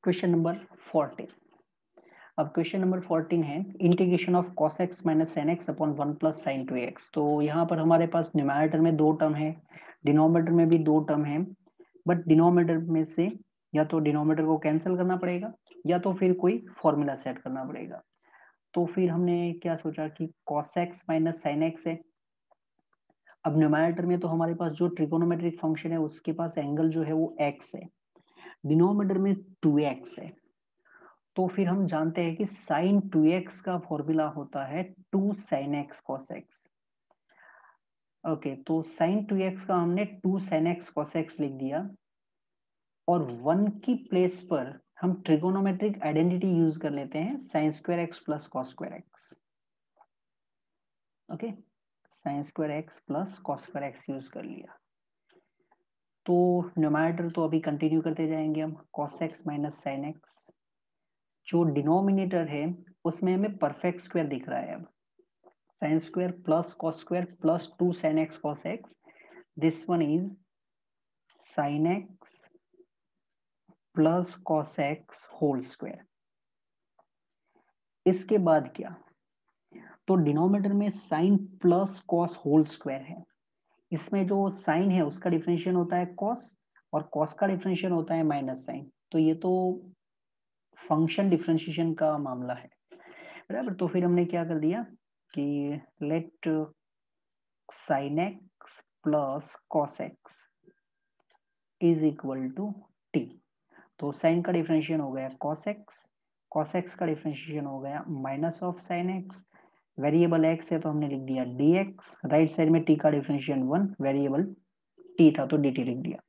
Question number 14। अब question number 14 है integration of cos x minus sin x upon 1 plus sin 2x। तो यहाँ पर हमारे पास न्यूमरेटर में दो टर्म है, डिनोमिनेटर में भी दो टर्म है, बट डिनोमिनेटर में से या तो डिनोमिनेटर को कैंसिल करना पड़ेगा या तो फिर कोई फॉर्मूला सेट करना पड़ेगा। तो फिर हमने क्या सोचा कि cos x minus sin x है। अब न्यूमरेटर में तो हमारे पास जो ट्रिगोनोमेट्रिक फंक्शन है उसके पास एंगल जो है वो x है, डिनोमिनेटर में 2x है। तो फिर हम जानते हैं कि sin 2x का फॉर्मूला होता है 2 sin x cos x। Okay, तो sin 2x का हमने 2 sin x cos x लिख दिया और 1 की प्लेस पर हम ट्रिगोनोमेट्रिक आइडेंटिटी यूज कर लेते हैं sin square x plus cos square x। Okay, sin square x plus cos square x use कर लिया। तो न्यूमरेटर तो अभी कंटिन्यू करते जाएंगे हम, cos x minus sin x। जो डिनोमिनेटर है उसमें हमें परफेक्ट स्क्वायर दिख रहा है। अब sin square plus cos square plus 2 sin x cos x. This one is sin x plus cos x whole square. इसके बाद क्या, तो डिनोमिनेटर में sin plus cos whole square है। इसमें जो sin है उसका डिफरेंशिएशन होता है cos और cos का डिफरेंशिएशन होता है माइनस sin। तो ये तो फंक्शन डिफरेंशिएशन का मामला है, बराबर। तो फिर हमने क्या कर दिया कि let sin x plus cos x is equal to t. तो साइन का डिफरेंशिएशन हो गया cos x का डिफरेंशिएशन हो गया minus of sine x। Variable x है तो हमने लिख दिया dx, राइट साइड में t का डिफरेंशिएशन 1, वेरिएबल t था तो dt लिख दिया।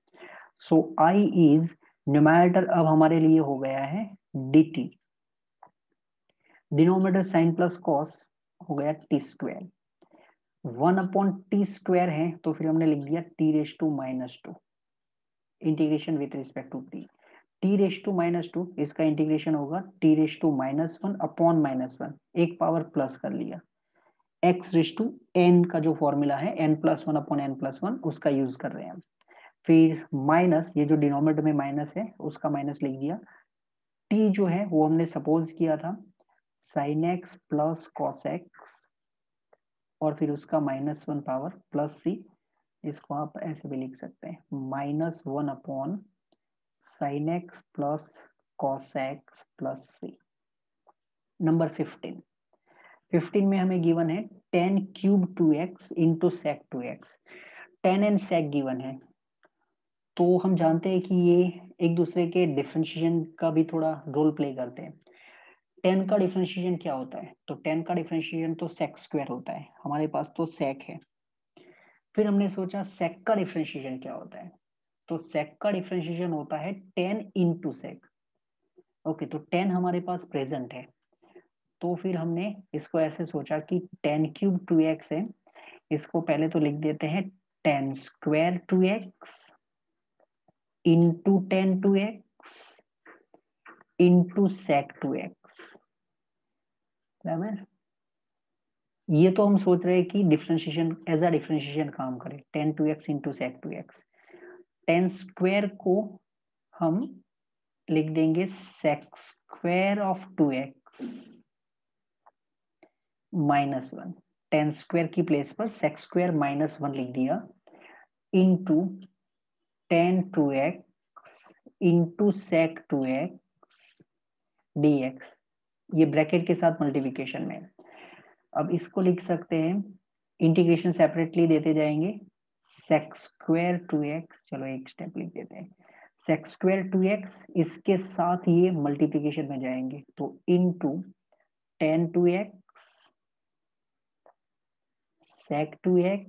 सो I इज न्यूमरेटर अब हमारे लिए हो गया है dt, denominator sine plus cos हो गया t square, 1 upon t square है तो फिर हमने लिख दिया t raise to minus 2, integration with respect to t। t raise to minus 2 इसका इंटीग्रेशन होगा t raise to minus 1 upon minus 1, एक पावर प्लस कर लिया। x रेज टू n का जो फॉर्मूला है n plus 1 upon n plus 1 उसका use कर रहे हैं हम। फिर माइनस, ये जो डिनोमिनेटर में माइनस है उसका माइनस लिख दिया। t जो है वो हमने सपोज किया था sin x plus cos x और फिर उसका माइनस 1 पावर प्लस c, इसको आप ऐसे भी लिख सकते हैं minus 1 upon sin x plus cos x plus c। Number 15 में हमें गिवन है tan cube 2x into sec 2x। tan and sec given है, तो हम जानते हैं कि ये एक दूसरे के डिफरेंशिएशन का भी थोड़ा रोल प्ले करते हैं। tan का डिफरेंशिएशन क्या होता है, तो tan का डिफरेंशिएशन तो sec स्क्वायर होता है, हमारे पास तो sec है। फिर हमने सोचा sec का डिफरेंशिएशन क्या होता है, तो sec का डिफरेंशिएशन होता है tan इंटू sec। ओके, तो tan हमारे पास प्रेजेंट है, तो फिर हमने इसको ऐसे सोचा कि tan क्यूब 2x है, इसको पहले तो लिख देते हैं tan square 2x into tan 2x into sec 2x, बराबर। ये तो हम सोच रहे हैं कि डिफरेंशिएशन एज अ डिफरेंशिएशन काम करे, tan 2x into sec 2x। tan square को हम लिख देंगे sec square of 2x minus 1, tan square की प्लेस पर sec स्क्वायर माइनस 1 लिख दिया into tan 2x into sec 2x dx, ये ब्रैकेट के साथ मल्टीप्लिकेशन में। अब इसको लिख सकते हैं, इंटीग्रेशन सेपरेटली देते जाएंगे sec स्क्वायर 2x, चलो एक स्टेप लिख देते हैं sec स्क्वायर 2x, इसके साथ ये मल्टीप्लिकेशन में जाएंगे तो into tan 2x sec 2x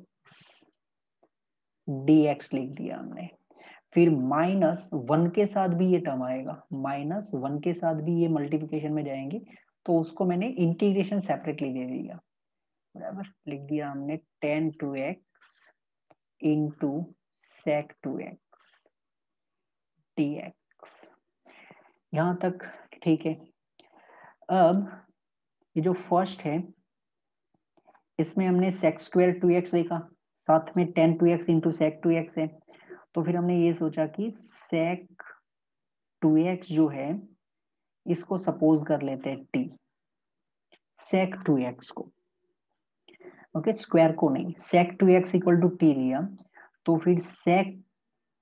dx लिख दिया हमने। फिर माइनस 1 के साथ भी ये टर्म आएगा, माइनस 1 के साथ भी ये मल्टीप्लिकेशन में जाएंगे, तो उसको मैंने इंटीग्रेशन सेपरेटली दे दिया, बराबर। लिख दिया हमने tan 2x into sec 2x dx। यहां तक ठीक है। अब ये जो फर्स्ट है इसमें हमने sec स्क्वायर 2x देखा, साथ में tan 2x into sec 2x है, तो फिर हमने ये सोचा कि sec 2x जो है इसको सपोज कर लेते हैं t, sec 2x को, ओके, स्क्वायर को नहीं, sec 2x equal to t लिया, तो फिर sec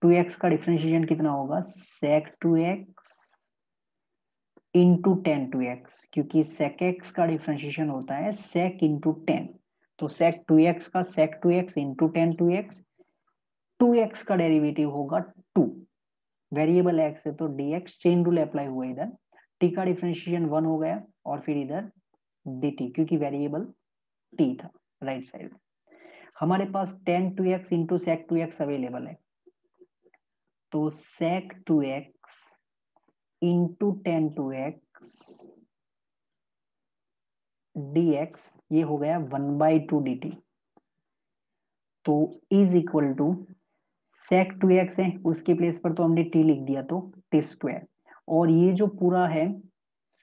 2x का डिफरेंशिएशन कितना होगा, sec 2x into ten 2x, क्योंकि sec x का डिफरेंशिएशन होता है sec इंटू 10, तो sec 2x का sec 2x into ten 2x, 2x का डेरिवेटिव होगा 2, वेरिएबल x है तो dx, चेन रूल अप्लाई हुआ इधर, t का डिफरेंशिएशन 1 हो गया, और फिर इधर dt, क्योंकि वेरिएबल t था राइट साइड। हमारे पास tan 2x into sec 2x available है, तो sec 2x into tan 2x dx, ये हो गया 1/2 dt, तो is equal to sec 2x है, उसके प्लेस पर तो हमने t लिख दिया, तो t स्क्वायर, और ये जो पूरा है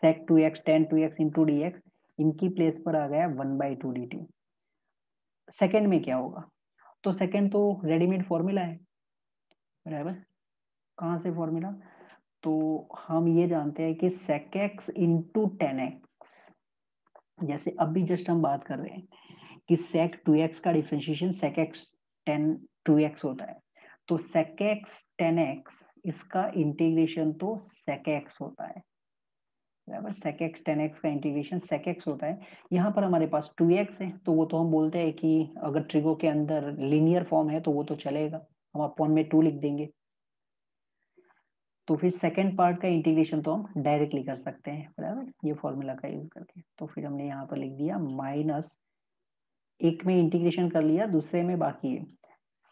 sec 2x tan 2x into dx, इनकी प्लेस पर आ गया 1/2 dt। सेकेंड में क्या होगा, तो सेकेंड तो रेडीमेड फॉर्मूला है बराबर, कहाँ से फॉर्मूला, तो हम ये जानते हैं कि sec x into tan x, जैसे अभी जस्ट हम बात कर रहे हैं कि sec 2x का differentiation sec x tan 2x होता है, तो sec x tan x इसका इंटीग्रेशन तो sec x होता है बराबर, sec x tan x का इंटीग्रेशन sec x होता है। यहाँ पर हमारे पास 2x है, तो वो तो हम बोलते हैं कि अगर ट्रिगो के अंदर लीनियर फॉर्म है तो वो तो चलेगा, हम अपॉन में 2 लिख देंगे, तो फिर सेकेंड पार्ट का इंटीग्रेशन तो हम डायरेक्टली कर सकते हैं बराबर, ये फॉर्मूला का यूज करके, तो फिर हमने यहाँ पर लिख दिया माइनस, एक में इंटीग्रेशन कर लिया, दूसरे में बाकी है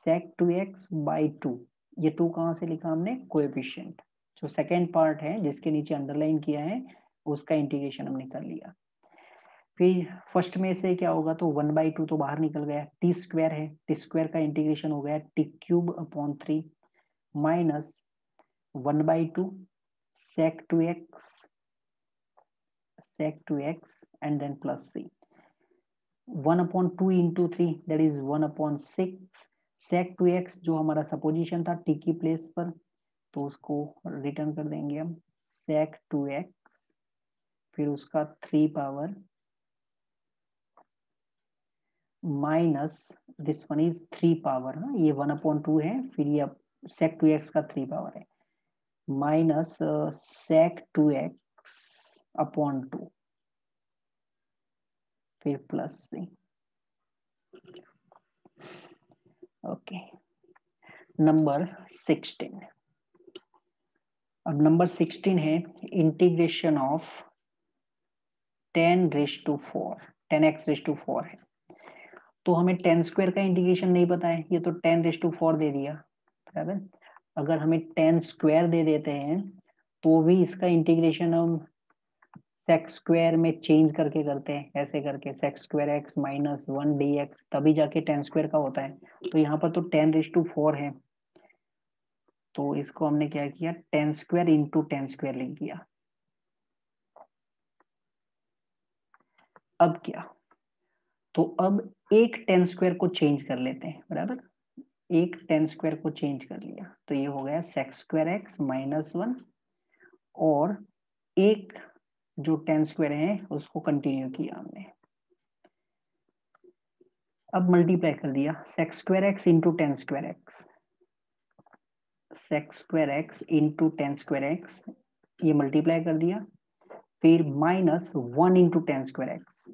sec 2x बाई 2, ये 2 कहाँ से लिखा हमने, कोएफिशिएंट, जो सेकेंड पार्ट है जिसके नीचे अंडरलाइन किया है उसका इंटीग्रेशन हमने कर लिया। फिर फर्स्ट में से क्या होगा, तो 1/2 तो बाहर निकल गया, टी स्क्वायर है, टी स्क्वायर का इंटीग्रेशन हो गया T cube upon 3 minus 1/2 sec 2x and then plus c, 1/2 into 3 that is 1/6 sec 2x, जो हमारा सपोजिशन था t की प्लेस पर, तो उसको रिटर्न कर देंगे हम sec 2x, फिर उसका 3 power minus this one is 3 power, ये 1/2 है, फिर ये sec 2x का 3 पावर है, माइनस sec 2x अपॉन 2, फिर प्लस सी, ओके। नंबर 16, अब नंबर 16 है इंटीग्रेशन ऑफ 10⁻⁴, 10x⁴ है, तो हमें 10 स्क्वायर का इंटीग्रेशन नहीं पता है, ये तो 10⁻⁴ दे दिया बराबर, अगर हमें 10 स्क्वायर दे देते हैं तो भी इसका इंटीग्रेशन हम सेक्स स्क्वायर में चेंज करके करते हैं, ऐसे करके sex square x minus 1 dx, तभी जाके 10 स्क्वायर का होता है, तो यहाँ पर तो 10⁻⁴ है, तो इसको हमने क्या किया 10 स्क्वायर इंटू 10 स्क्वायर लिख दिया। अब क्या, तो अब एक 10 स्क्वायर को चेंज कर लेते हैं बराबर, एक 10 स्क्वायर को चेंज कर लिया, तो ये हो गया सेक्स स्क्वायर एक्स माइनस 1, और एक जो 10 स्क्वायर है उसको कंटिन्यू किया हमने, अब मल्टीप्लाई कर दिया sex square x into 10 square x, sex square x into 10 square x, ये मल्टीप्लाई कर दिया, फिर minus 1 into 10 square x,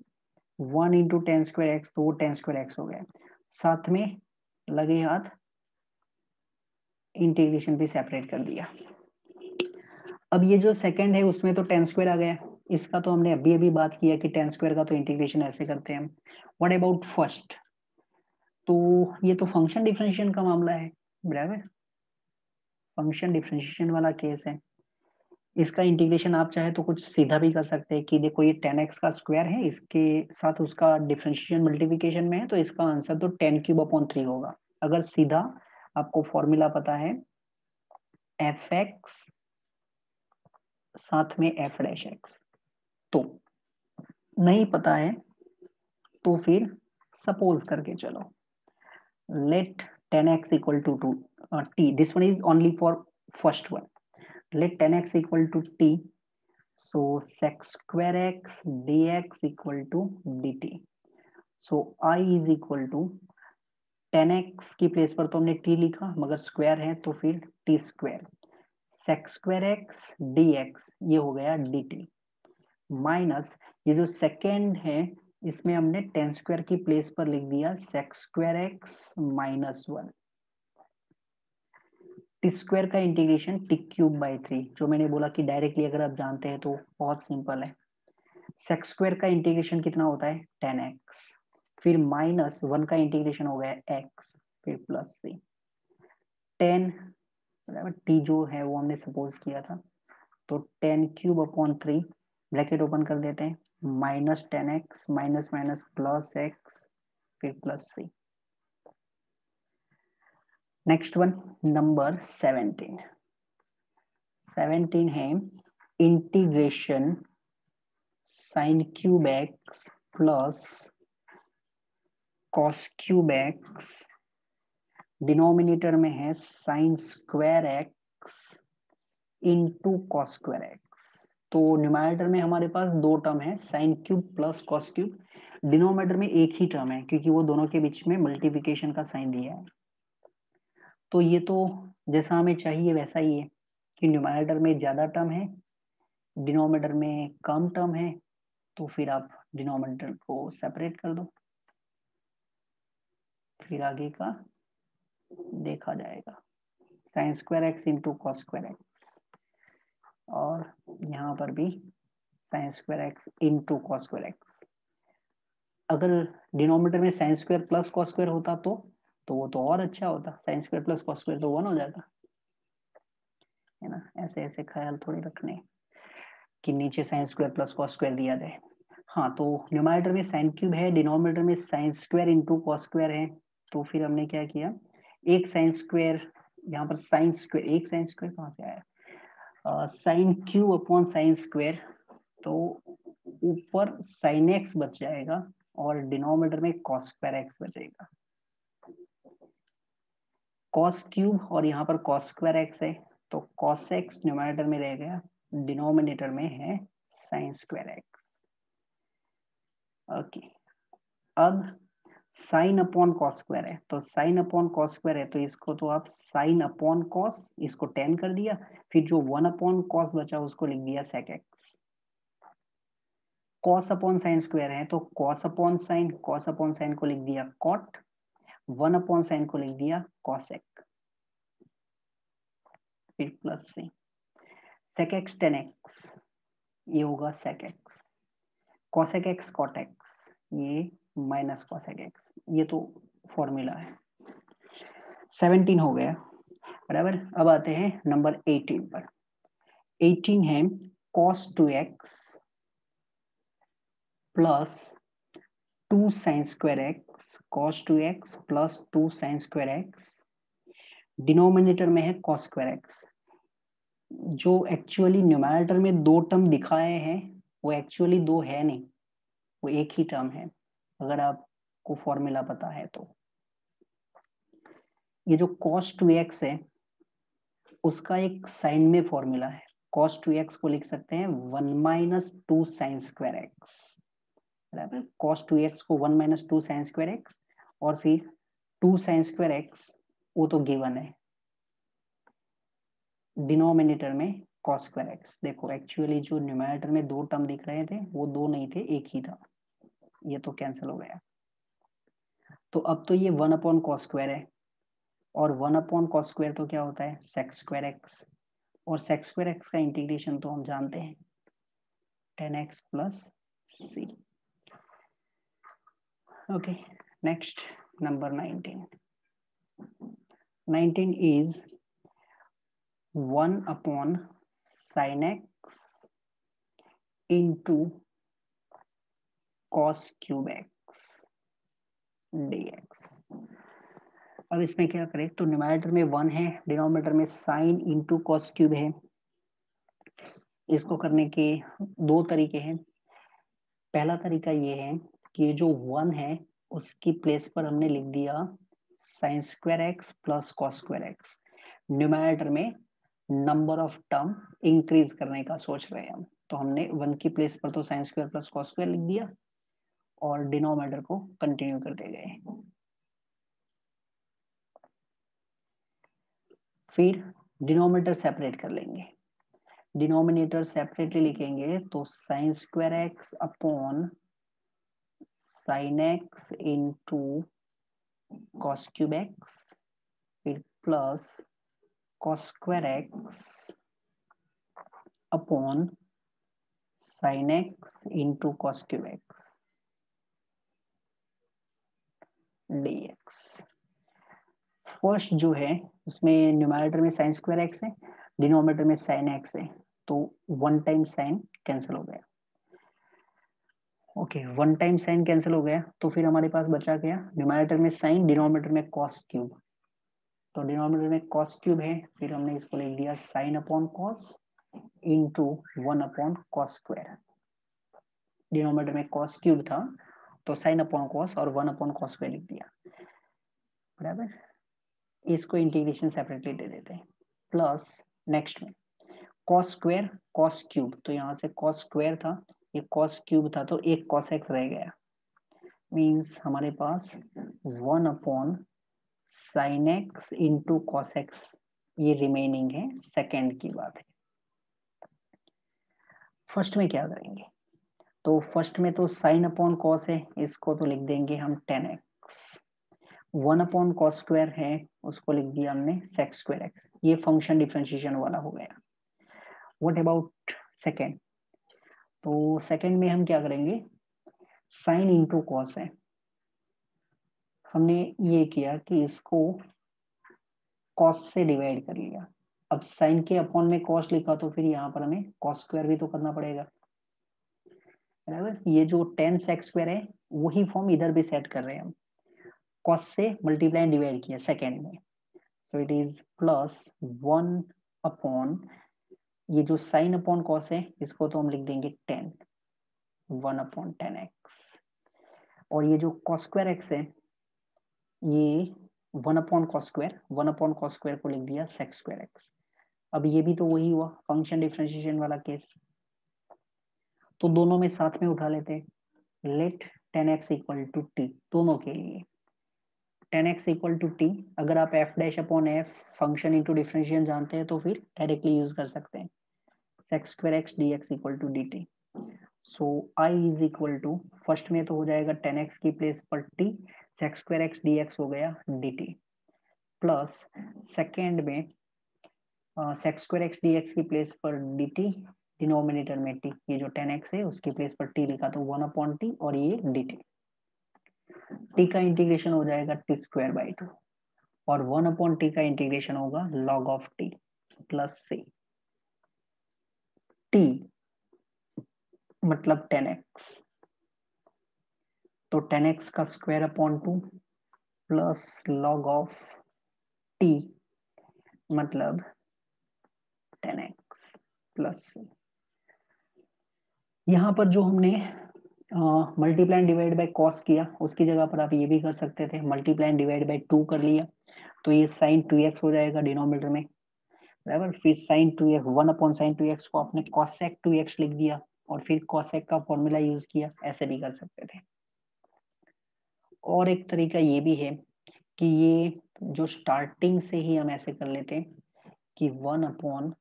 1 into 10 square x, तो वो 10 स्क्वायर एक्स हो गया, साथ में लगे हाथ इंटीग्रेशन भी सेपरेट कर दिया। अब ये जो सेकंड है उसमें तो 10 स्क्वायर आ गया, इसका तो हमने अभी अभी बात किया कि 10 स्क्वायर का तो इंटीग्रेशन ऐसे करते हैं हम। व्हाट अबाउट फर्स्ट, तो ये तो फंक्शन डिफरेंशिएशन का मामला है बराबर, फंक्शन डिफरेंशिएशन वाला केस है, इसका इंटीग्रेशन आप चाहे तो कुछ सीधा भी कर सकते हैं कि देखो ये 10x का स्क्वायर है, इसके साथ उसका डिफरेंशिएशन मल्टीप्लिकेशन में है, तो इसका आंसर तो 10³/3 होगा। अगर सीधा आपको फॉर्मूला पता है fx साथ में f', तो नहीं पता है तो फिर सपोज करके चलो, let 10x equal to t, this one is only for first one, let 10x equal to t, so sec square x dx equal to dt. So I is equal to 10x की place पर तो हमने t लिखा, मगर square है तो फिर t square sec square x dx ये हो गया dt, माइनस ये जो सेकेंड है इसमें हमने 10 स्क्वायर की प्लेस पर लिख दिया sec square x minus 1. T square का इंटीग्रेशन टी क्यूब बाई 3, जो मैंने बोला कि डायरेक्टली अगर आप जानते हैं तो बहुत सिंपल है. सेक्स स्क्वायर का इंटीग्रेशन कितना होता है 10x, फिर माइनस 1 का इंटीग्रेशन हो गया x, फिर प्लस c. 10 टी जो है वो हमने सपोज किया था, तो 10 क्यूब अपॉन 3 ब्रैकेट ओपन कर देते हैं, minus 10x minus minus plus x फिर plus c. Next one number 17. 17 है integration sine cube x plus cos cube x, denominator में है sign square x into cos square x. तो numerator में हमारे पास दो टर्म है, sine cube plus cos cube. Denominator में एक ही टर्म है क्योंकि वो दोनों के बीच में मल्टीप्लिकेशन का साइन दिया है. तो ये तो जैसा हमें चाहिए वैसा ही है कि न्यूमरेटर में ज्यादा टर्म है, डिनोमिनेटर में कम टर्म है, तो फिर आप डिनोमिनेटर को सेपरेट कर दो, फिर आगे का देखा जाएगा. Sign square x into cos square x, और यहाँ पर भी sign square x into cos square x. अगर डिनोमिनेटर में sine square plus cos square होता तो वो तो और अच्छा होता. Sine square plus cos square तो 1 हो जाता है ना. ऐसे ऐसे ख्याल थोड़ी रखने कि नीचे sine square plus cos square दिया जाए. हाँ, तो न्यूमरेटर में साइन क्यूब है, डिनोमिनेटर में sine square into cos square है, तो फिर हमने क्या किया, एक साइन स्क्वायर यहाँ पर साइन स्क्वायर, एक साइन स्क्वायर कहाँ से आया, sine cube upon sine square, तो ऊपर साइन एक्स बच जाएगा और डिनोमिनेटर में कॉस स्क्वायर एक्स बचेगा. कॉस क्यूब और यहाँ पर कॉस स्क्वायर एक्स है, तो कॉस एक्स न्यूमरेटर में रह गया, डिनोमिनेटर में है साइन स्क्वायर एक्स. ओके, अब साइन अपॉन कॉस स्क्वायर है, तो साइन अपॉन कॉस स्क्वायर है तो इसको तो आप साइन अपॉन कॉस, इसको 10 कर दिया, फिर जो 1 अपॉन कॉस बचा उसको लिख दिया sec x. Cos upon sine square है तो cos upon sine, cos upon sine को लिख दिया कॉट, 1 अपॉन साइन को लिख दिया कॉसेक, फिर प्लस से सेक एक्स 10x, ये होगा sec x. Cosec x cot x, ये माइनस कॉसेक एक्स, ये तो फॉर्मूला है. 17 हो गया बराबर. अब आते हैं नंबर 18 पर. 18 है cos 2x plus 2 sign square x, cos 2x plus 2 sign square x, denominator में है cos स्क्वायर एक्स. जो एक्चुअली न्यूमरेटर में दो टर्म दिखाए हैं वो एक्चुअली दो है नहीं, वो एक ही टर्म है अगर आपको फॉर्मूला पता है तो. ये जो cos 2x है उसका एक साइन में फॉर्मूला है. cos 2x को लिख सकते हैं 1 माइनस 2 साइन स्क्वायर एक्स, बराबर. cos 2x को 1 माइनस 2 साइन स्क्वायर एक्स, और फिर 2 साइन स्क्वायर एक्स वो तो गिवन है, डिनोमिनेटर में cos स्क्वायर एक्स. देखो एक्चुअली जो न्यूमरेटर में दो टर्म दिख रहे थे वो दो नहीं थे, एक ही था, ये तो कैंसिल हो गया. तो अब तो ये 1 अपॉन कॉस स्क्वायर है, और 1 अपॉन कॉस स्क्वायर तो क्या होता है सेक स्क्वायर एक्स, और सेक स्क्वायर एक्स का इंटीग्रेशन तो हम जानते हैं 10x plus c. Okay, next number 19. 19 is 1 upon sin x into cos cube x dx. अब इसमें क्या करें, तो न्यूमरेटर में 1 है, डिनोमिनेटर में साइन इंटू कॉस क्यूब है. इसको करने के दो तरीके हैं. पहला तरीका ये है कि जो 1 है उसकी प्लेस पर हमने लिख दिया sign square x plus cos square x. Numerator में नंबर ऑफ टर्म इंक्रीज करने का सोच रहे हैं हम, तो हमने 1 की प्लेस पर तो sine square plus cos square लिख दिया और डिनोमिनेटर को कंटिन्यू करते गए। फिर डिनोमिनेटर सेपरेट कर लेंगे, डिनोमिनेटर सेपरेटली लिखेंगे तो sine square x upon sine x into cos cube x, फिर plus cos square x upon sine x into cos cube x dx। First जो है उसमें न्यूमरेटर में साइन स्क्वायर एक्स है, डिनोमिनेटर में साइन एक्स है, तो 1 टाइम साइन कैंसिल हो गया। ओके 1 टाइम साइन कैंसिल हो गया, तो फिर हमारे पास बचा क्या, न्यूमरेटर में साइन, डिनोमिनेटर में कॉस क्यूब, तो डिनोमिनेटर में कॉस क्यूब है, फिर हमने इसको लिख दिया sine upon cos into 1 upon cos square. Denominator में कॉस क्यूब था तो साइन अपॉन कॉस और 1 अपॉन कॉस स्क्वायर लिख दिया, बराबर। इसको इंटीग्रेशन सेपरेटली दे देते हैं। प्लस नेक्स्ट में कॉस स्क्वायर कॉस क्यूब, तो यहाँ से कॉस स्क्वायर था, ये कॉस क्यूब था, तो एक कॉस एक्स रह गया, मीन्स हमारे पास 1 upon sine x into cos x ये रिमेनिंग है, सेकेंड की बात है। फर्स्ट में क्या करेंगे, तो फर्स्ट में तो साइन अपॉन कॉस है, इसको तो लिख देंगे हम 10x। 1 अपॉन कॉस स्क्वायर है, उसको लिख दिया हमने सेक स्क्वायर एक्स, ये फंक्शन डिफरेंशिएशन वाला हो गया। व्हाट अबाउट सेकेंड, तो सेकेंड में हम क्या करेंगे, साइन इंटू कॉस है, हमने ये किया कि इसको कॉस से डिवाइड कर लिया। अब साइन के अपॉन में कॉस लिखा तो फिर यहाँ पर हमें कॉस स्क्वायर भी तो करना पड़ेगा, बराबर। ये जो 10 सेक स्क्वायर है वही फॉर्म इधर भी सेट कर रहे हैं हम, कॉस से मल्टीप्लाई एंड डिवाइड किया सेकेंड में, तो इट इज प्लस 1 अपॉन ये जो साइन अपॉन कॉस है इसको तो हम लिख देंगे 10, 1 अपॉन 10x, और ये जो कॉस स्क्वायर एक्स है ये 1 upon cos square, 1 upon cos square को लिख दिया सेक स्क्वायर एक्स। अब ये भी तो वही हुआ फंक्शन डिफरेंशिएशन वाला केस, तो दोनों में साथ में उठा लेते हैं, late 10x equal to T, दोनों के लिए 10x इक्वल टू टी। अगर आप f dash upon f function into differentiation जानते हैं तो फिर डायरेक्टली यूज कर सकते हैं, sec square x d x equal to d t. So I is equal to, first में तो हो जाएगा 10x की प्लेस पर t, sec square x d x हो गया dt, प्लस सेकेंड में sec square x d x की प्लेस पर dt, डिनोमिनेटर में t, ये जो 10x है उसकी प्लेस पर t लिखा तो 1 अपॉन टी और ये dt, t का इंटीग्रेशन हो जाएगा टी स्क्वायर बाई 2 और 1 अपॉन टी का इंटीग्रेशन होगा log of t plus c, t मतलब 10x, तो 10x का square upon 2 plus log of t मतलब 10x प्लस सी। यहाँ पर जो हमने multiply and divide by cos किया उसकी जगह पर आप ये भी कर सकते थे, मल्टीप्लाई एंड डिवाइड बाय 2 कर लिया तो ये साइन 2x हो जाएगा डिनोमिनेटर में, बराबर। फिर sign 2x 1 upon sine 2x को आपने कॉसेक 2x लिख दिया और फिर कॉसेक का फॉर्मूला यूज किया, ऐसे भी कर सकते थे। और एक तरीका ये भी है कि ये जो स्टार्टिंग से ही हम ऐसे कर लेते हैं कि 1 अपॉन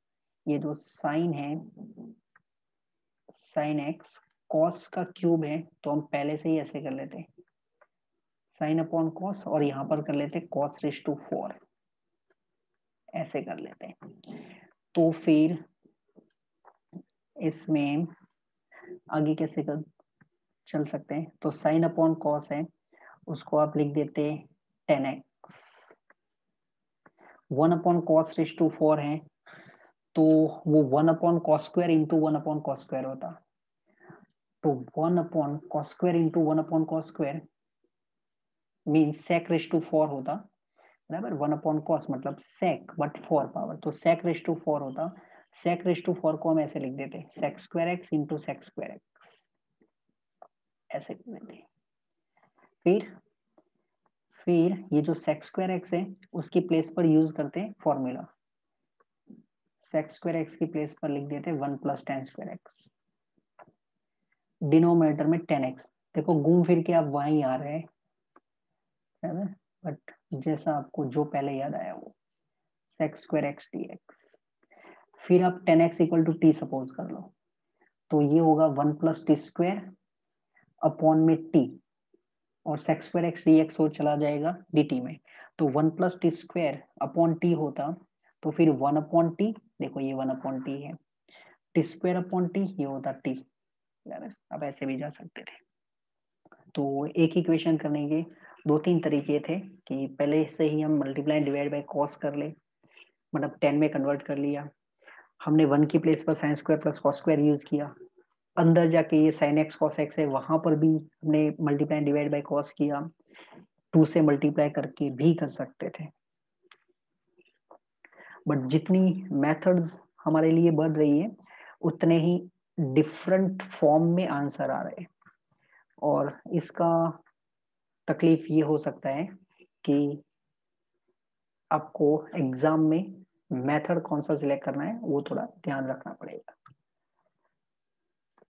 ये जो साइन है साइन एक्स कॉस का क्यूब है, तो हम पहले से ही ऐसे कर लेते हैं साइन अपॉन कॉस और यहाँ पर कर लेते कॉस रेज टू 4, ऐसे कर लेते हैं। तो फिर इसमें आगे कैसे कर चल सकते हैं, तो साइन अपॉन कॉस है उसको आप लिख देते 10x, 1 upon cos raise to 4 है तो वो 1 upon cos square into 1 upon cos square होता, तो 1 upon cos square into 1 upon cos square means sec raise to 4 होता, बराबर। 1 अपॉन कॉस मतलब सेक बट 4 पावर, तो सेक रेज टू 4 होता, सेक रेज टू 4 को हम ऐसे लिख देते sec square x into sec square x, ऐसे लिख देते। फिर ये जो सेक स्क्वायर एक्स है उसकी प्लेस पर यूज करते हैं फॉर्मूला सेक्स स्क्वायर एक्स की प्लेस पर लिख देते 1 + tan स्क्वायर एक्स, डिनोमिनेटर में 10x। देखो घूम फिर के आप वहीं आ रहे हैं, है ना, बट जैसा आपको जो पहले याद आया वो सेक्स स्क्वायर एक्स dx। फिर आप 10x = t सपोज कर लो, तो ये होगा 1 + t स्क्वायर अपॉन में t, और सेक्स स्क्वायर एक्स dx और चला जाएगा dt में, तो 1 + t स्क्वायर अपॉन t होता, तो फिर 1/t, देखो ये 1/t है, t स्क्वायर अपॉन t ये होता t, यार अब ऐसे भी जा सकते थे। तो एक इक्वेशन करने के 2-3 तरीके थे कि पहले से ही हम मल्टीप्लाई डिवाइड बाय कॉस कर ले, मतलब 10 में कन्वर्ट कर लिया, हमने 1 की प्लेस पर sine square plus cos square use किया, अंदर जाके ये साइन एक्स कॉस एक्स है वहां पर भी हमने मल्टीप्लाई डिवाइड बाय कॉस किया, 2 से मल्टीप्लाई करके भी कर सकते थे। बट जितनी मेथड्स हमारे लिए बढ़ रही है उतने ही डिफरेंट फॉर्म में आंसर आ रहे हैं, और इसका तकलीफ ये हो सकता है कि आपको एग्जाम में मेथड कौन सा सिलेक्ट करना है वो थोड़ा ध्यान रखना पड़ेगा।